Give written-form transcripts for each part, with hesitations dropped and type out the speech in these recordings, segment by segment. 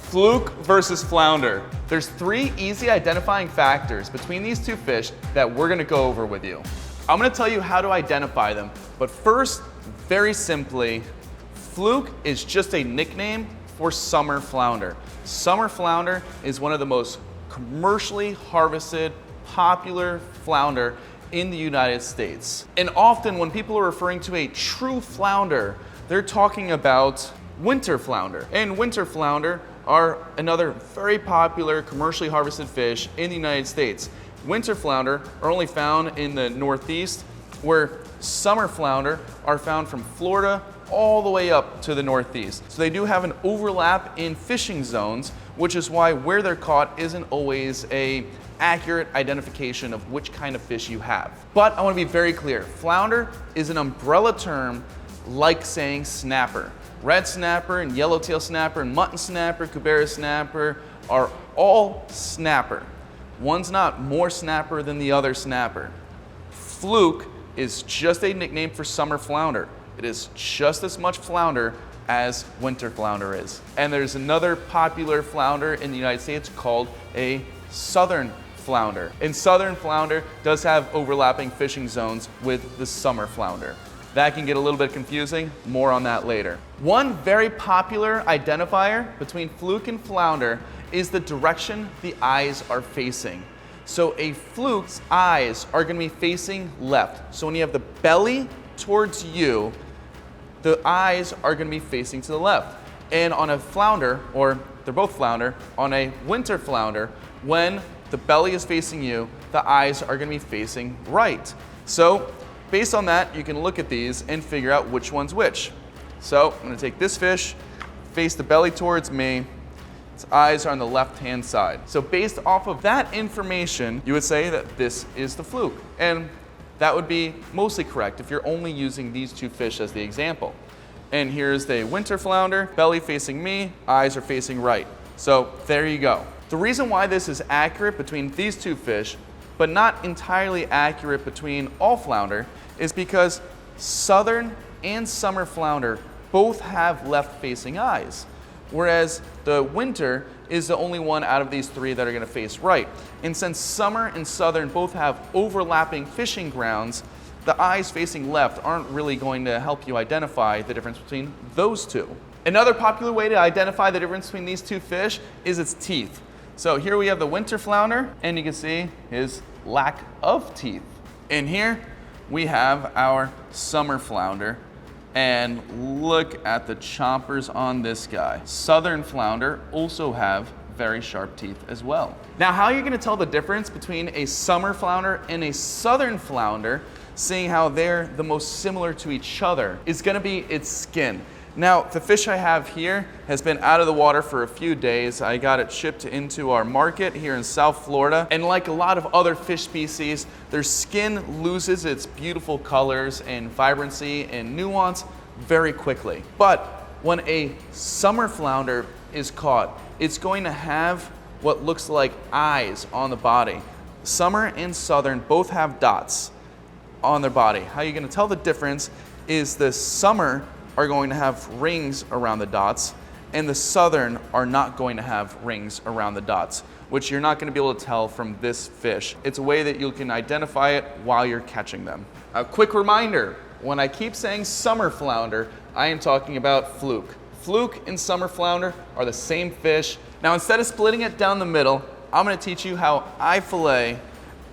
Fluke versus flounder. There's 3 easy identifying factors between these 2 fish that we're gonna go over with you. I'm gonna tell you how to identify them, but first, very simply, fluke is just a nickname for summer flounder. Summer flounder is one of the most commercially harvested, popular flounder in the United States. And often when people are referring to a true flounder, they're talking about winter flounder. And winter flounder are another very popular commercially harvested fish in the United States. Winter flounder are only found in the Northeast, where summer flounder are found from Florida all the way up to the Northeast. So they do have an overlap in fishing zones, which is why where they're caught isn't always a accurate identification of which kind of fish you have. But I want to be very clear, flounder is an umbrella term like saying snapper. Red snapper and yellowtail snapper and mutton snapper, Cubera snapper are all snapper. One's not more snapper than the other snapper. Fluke is just a nickname for summer flounder. It is just as much flounder as winter flounder is. And there's another popular flounder in the United States called a southern flounder. And southern flounder does have overlapping fishing zones with the summer flounder. That can get a little bit confusing, more on that later. One very popular identifier between fluke and flounder is the direction the eyes are facing. So a fluke's eyes are gonna be facing left. So when you have the belly towards you, the eyes are gonna be facing to the left. And on a flounder, or they're both flounder, on a winter flounder, when the belly is facing you, the eyes are gonna be facing right. So based on that, you can look at these and figure out which one's which. So I'm gonna take this fish, face the belly towards me, its eyes are on the left-hand side. So based off of that information, you would say that this is the fluke. And that would be mostly correct if you're only using these 2 fish as the example. And here's the winter flounder, belly facing me, eyes are facing right. So there you go. The reason why this is accurate between these 2 fish, but not entirely accurate between all flounder, is because southern and summer flounder both have left-facing eyes, whereas the winter is the only one out of these 3 that are gonna face right. And since summer and southern both have overlapping fishing grounds, the eyes facing left aren't really going to help you identify the difference between those 2. Another popular way to identify the difference between these 2 fish is its teeth. So here we have the winter flounder, and you can see his lack of teeth. And here we have our summer flounder, and look at the chompers on this guy. Southern flounder also have very sharp teeth as well. Now, how are you gonna tell the difference between a summer flounder and a southern flounder, seeing how they're the most similar to each other, is gonna be its skin. Now, the fish I have here has been out of the water for a few days. I got it shipped into our market here in South Florida. And like a lot of other fish species, their skin loses its beautiful colors and vibrancy and nuance very quickly. But when a summer flounder is caught, it's going to have what looks like eyes on the body. Summer and southern both have dots on their body. How you're gonna tell the difference is the summer are going to have rings around the dots, and the southern are not going to have rings around the dots, which you're not going to be able to tell from this fish. It's a way that you can identify it while you're catching them. A quick reminder, when I keep saying summer flounder, I am talking about fluke. Fluke and summer flounder are the same fish. Now, instead of splitting it down the middle, I'm going to teach you how I fillet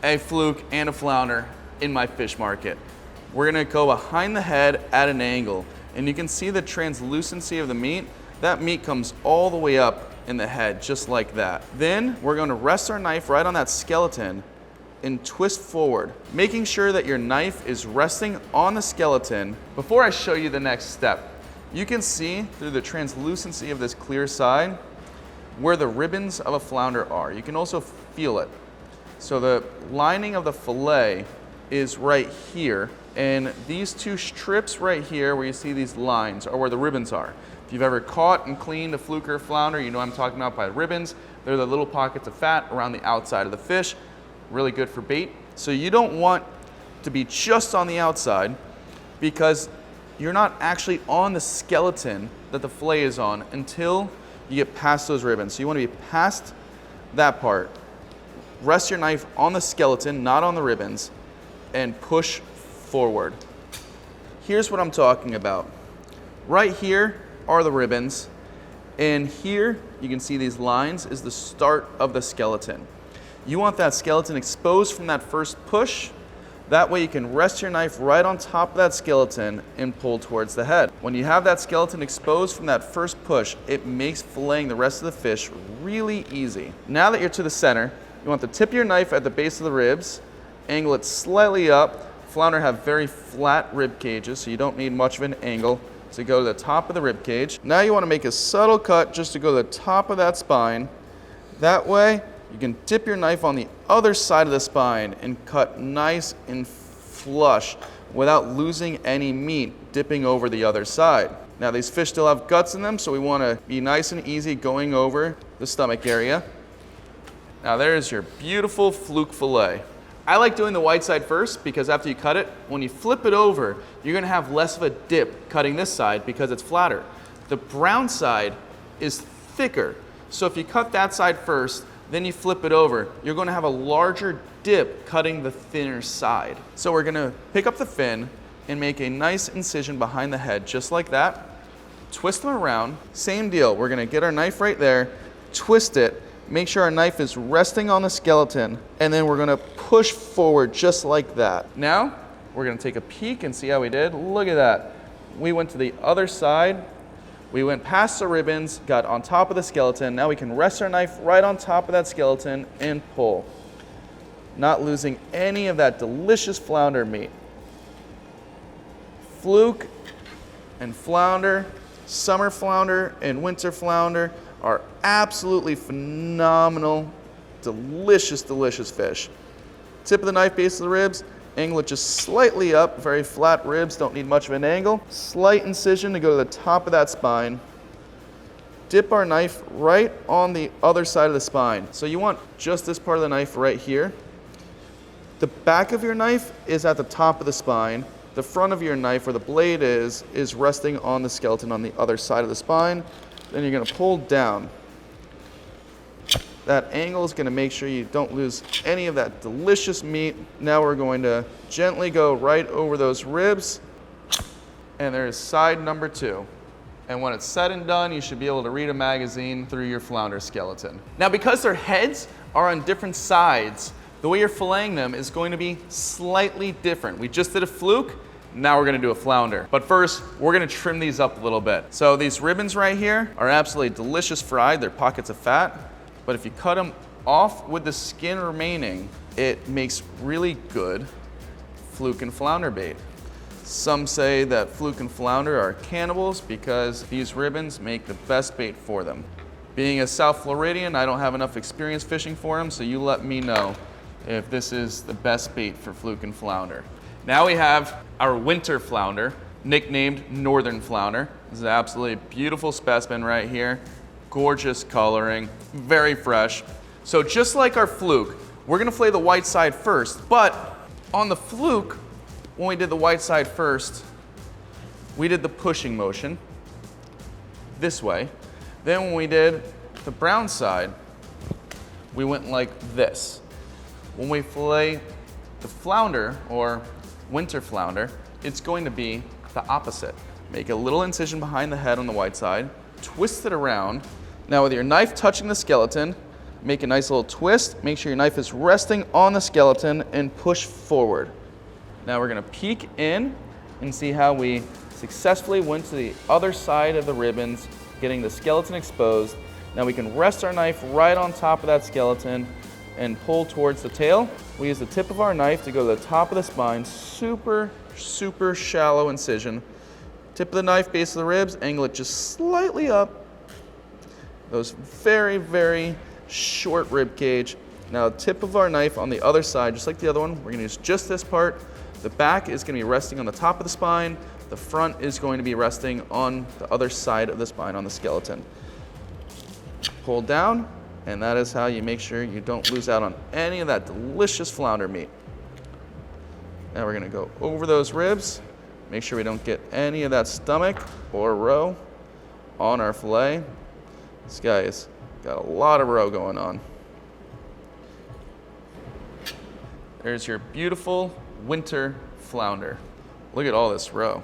a fluke and a flounder in my fish market. We're going to go behind the head at an angle. And you can see the translucency of the meat. That meat comes all the way up in the head, just like that. Then we're going to rest our knife right on that skeleton and twist forward, making sure that your knife is resting on the skeleton. Before I show you the next step, you can see through the translucency of this clear side where the ribbons of a flounder are. You can also feel it. So the lining of the fillet is right here. And these 2 strips right here where you see these lines are where the ribbons are. If you've ever caught and cleaned a fluke or flounder, you know what I'm talking about by ribbons. They're the little pockets of fat around the outside of the fish. Really good for bait. So you don't want to be just on the outside because you're not actually on the skeleton that the fillet is on until you get past those ribbons. So you want to be past that part. Rest your knife on the skeleton, not on the ribbons, and push forward. Here's what I'm talking about. Right here are the ribbons, and here you can see these lines is the start of the skeleton. You want that skeleton exposed from that first push. That way you can rest your knife right on top of that skeleton and pull towards the head. When you have that skeleton exposed from that first push, it makes filleting the rest of the fish really easy. Now that you're to the center, you want the tip of your knife at the base of the ribs, angle it slightly up. Flounder have very flat rib cages, so you don't need much of an angle to go to the top of the rib cage. Now you want to make a subtle cut just to go to the top of that spine. That way, you can dip your knife on the other side of the spine and cut nice and flush without losing any meat dipping over the other side. Now these fish still have guts in them, so we want to be nice and easy going over the stomach area. Now there's your beautiful fluke fillet. I like doing the white side first because after you cut it, when you flip it over, you're going to have less of a dip cutting this side because it's flatter. The brown side is thicker, so if you cut that side first, then you flip it over, you're going to have a larger dip cutting the thinner side. So we're going to pick up the fin and make a nice incision behind the head, just like that. Twist them around. Same deal. We're going to get our knife right there, twist it, make sure our knife is resting on the skeleton, and then we're going to push forward just like that. Now, we're going to take a peek and see how we did. Look at that. We went to the other side. We went past the ribbons, got on top of the skeleton. Now we can rest our knife right on top of that skeleton and pull. Not losing any of that delicious flounder meat. Fluke and flounder, summer flounder and winter flounder are absolutely phenomenal, delicious, delicious fish. Tip of the knife, base of the ribs, angle it just slightly up, very flat ribs, don't need much of an angle. Slight incision to go to the top of that spine. Dip our knife right on the other side of the spine. So you want just this part of the knife right here. The back of your knife is at the top of the spine. The front of your knife, where the blade is resting on the skeleton on the other side of the spine. Then you're going to pull down. That angle is going to make sure you don't lose any of that delicious meat. Now we're going to gently go right over those ribs. And there's side number 2. And when it's said and done, you should be able to read a magazine through your flounder skeleton. Now, because their heads are on different sides, the way you're filleting them is going to be slightly different. We just did a fluke. Now we're going to do a flounder. But first, we're going to trim these up a little bit. So these ribbons right here are absolutely delicious fried. They're pockets of fat. But if you cut them off with the skin remaining, it makes really good fluke and flounder bait. Some say that fluke and flounder are cannibals because these ribbons make the best bait for them. Being a South Floridian, I don't have enough experience fishing for them, so you let me know if this is the best bait for fluke and flounder. Now we have our winter flounder, nicknamed Northern Flounder. This is an absolutely beautiful specimen right here. Gorgeous coloring, very fresh. So just like our fluke, we're gonna fillet the white side first, but on the fluke, when we did the white side first, we did the pushing motion this way. Then when we did the brown side, we went like this. When we fillet the flounder, or winter flounder, it's going to be the opposite. Make a little incision behind the head on the white side, twist it around. Now with your knife touching the skeleton, make a nice little twist. Make sure your knife is resting on the skeleton and push forward. Now we're gonna peek in and see how we successfully went to the other side of the ribbons, getting the skeleton exposed. Now we can rest our knife right on top of that skeleton and pull towards the tail. We use the tip of our knife to go to the top of the spine, super, super shallow incision. Tip of the knife, base of the ribs, angle it just slightly up. Those very, very short rib cage. Now tip of our knife on the other side, just like the other one, we're gonna use just this part. The back is gonna be resting on the top of the spine. The front is going to be resting on the other side of the spine, on the skeleton. Pull down, and that is how you make sure you don't lose out on any of that delicious flounder meat. Now we're gonna go over those ribs, make sure we don't get any of that stomach or roe on our fillet. This guy's got a lot of roe going on. There's your beautiful winter flounder. Look at all this roe.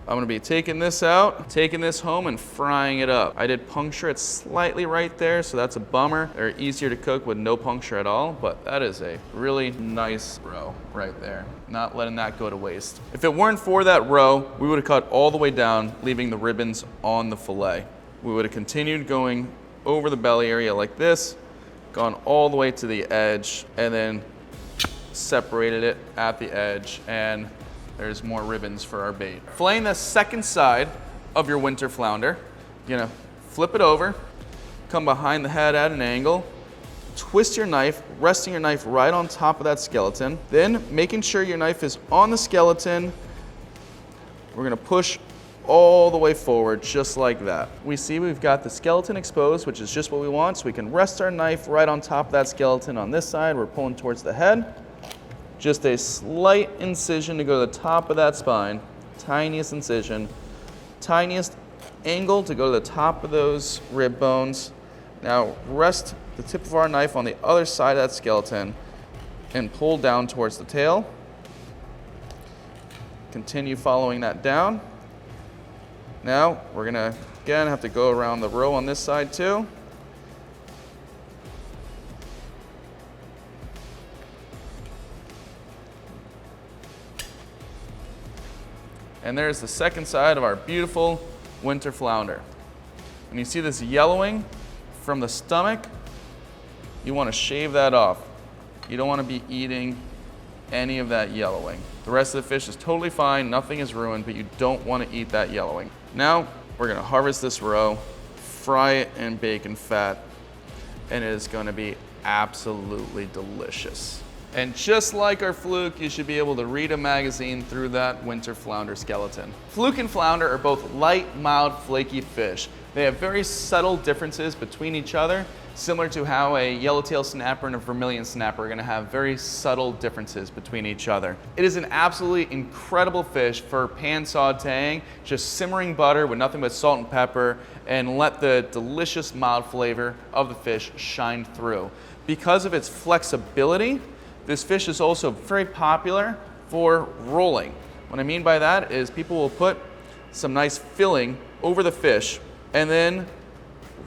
I'm gonna be taking this out, taking this home and frying it up. I did puncture it slightly right there, so that's a bummer. They're easier to cook with no puncture at all, but that is a really nice roe right there. Not letting that go to waste. If it weren't for that roe, we would have cut all the way down, leaving the ribbons on the fillet. We would have continued going over the belly area like this, gone all the way to the edge, and then separated it at the edge, and there's more ribbons for our bait. Filleting the second side of your winter flounder, you're gonna flip it over, come behind the head at an angle, twist your knife, resting your knife right on top of that skeleton. Then, making sure your knife is on the skeleton, we're gonna push all the way forward, just like that. We see we've got the skeleton exposed, which is just what we want, so we can rest our knife right on top of that skeleton. On this side, we're pulling towards the head. Just a slight incision to go to the top of that spine, tiniest incision, tiniest angle to go to the top of those rib bones. Now rest the tip of our knife on the other side of that skeleton and pull down towards the tail. Continue following that down. Now we're gonna, again, have to go around the row on this side too. And there's the second side of our beautiful winter flounder. When you see this yellowing from the stomach, you want to shave that off. You don't want to be eating any of that yellowing. The rest of the fish is totally fine, nothing is ruined, but you don't want to eat that yellowing. Now, we're going to harvest this roe, fry it in bacon fat, and it is going to be absolutely delicious. And just like our fluke, you should be able to read a magazine through that winter flounder skeleton. Fluke and flounder are both light, mild, flaky fish. They have very subtle differences between each other, similar to how a yellowtail snapper and a vermilion snapper are gonna have very subtle differences between each other. It is an absolutely incredible fish for pan sauteing, just simmering butter with nothing but salt and pepper, and let the delicious mild flavor of the fish shine through. Because of its flexibility, this fish is also very popular for rolling. What I mean by that is people will put some nice filling over the fish and then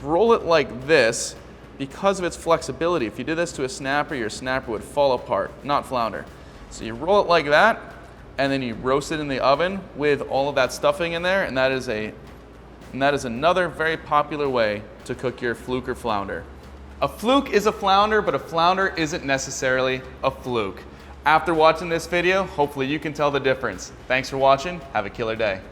roll it like this because of its flexibility. If you did this to a snapper, your snapper would fall apart, not flounder. So you roll it like that and then you roast it in the oven with all of that stuffing in there, and that is another very popular way to cook your fluke or flounder. A fluke is a flounder, but a flounder isn't necessarily a fluke. After watching this video, hopefully you can tell the difference. Thanks for watching. Have a killer day.